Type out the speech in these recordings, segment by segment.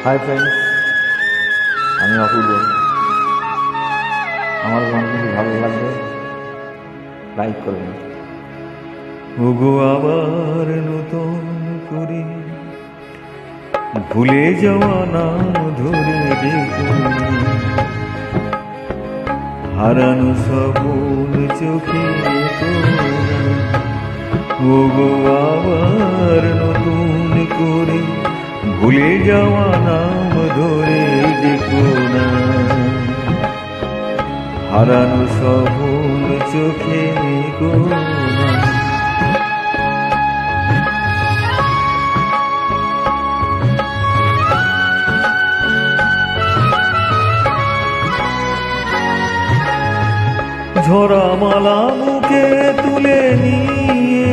Hi friends, আমি অপূর্ব। আমার গান যদি ভালো লাগবে লাইক করবেন। ওগো আবার নতুন করে ভুলে যাওয়া নাম ধরে দেখুন, হারানো সপন চোখে ওগো আবার নতুন করে ভুলে যাওয়া নাম ধরে দেখো না, হারানো সপন চোখে গো না। ঝরা মালা মুখে তুলে নিয়ে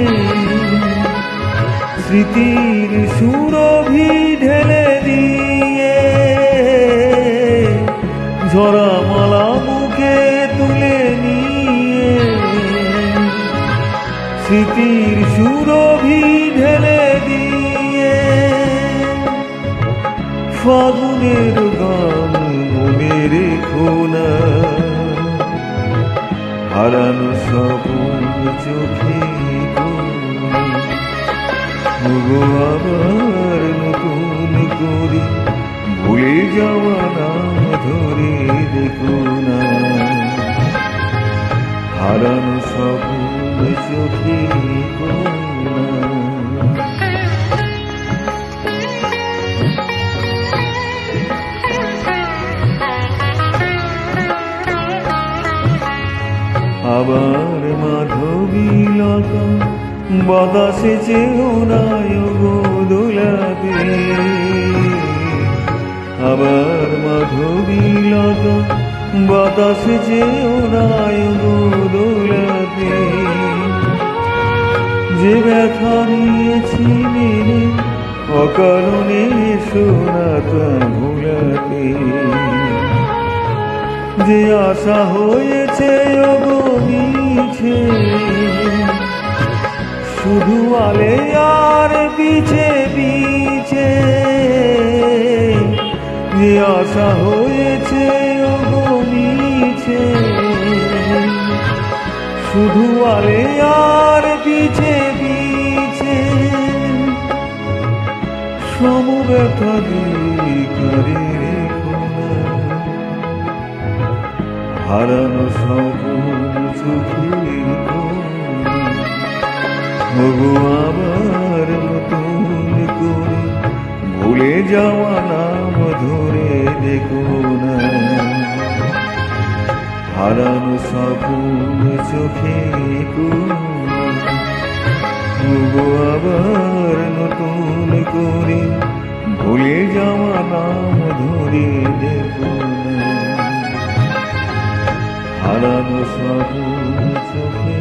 স্মৃতির সুরভি ঢেলে দিয়ে, ঝরা মালা মুখে তুলে নিয়ে স্মৃতির সুরভি ঢেলে দিয়ে, ফাগুনের গান মনে রেখো না, হারানো সপন চোখে গো আবার নতুন করে ভুলে যাওয়া নাম ধরে দেখো না, হারানো সপন চোখে গো না। আবার মাধবী লতা বাতাসে চেয়েও নাই গো দোলাতে, আবার মাধবী লতা বাতাসে চেয়েও নাই গো দোলাতে, যে ব্যথা নিয়েছি মেনে অকারণে শোনাতা ভোলাতে, যে আশা হয়েছে ওগো মিছে শুধু আলে আর পিছে পিছে, যে আশা হয়েছে ওগো মিছে শুধু আলে আর পিছে পিছে, সমব্যথা দিয়ে করে রেখো না, হারানো সপন চোখে ওগো আবার নতুন করে ভুলে যাওয়া নাম ধরে দেখো না, হারানো সপন চোখে ওগো আবার নতুন করে ভুলে যাওয়া নাম ধরে দেখো না, হারানো সপন চোখে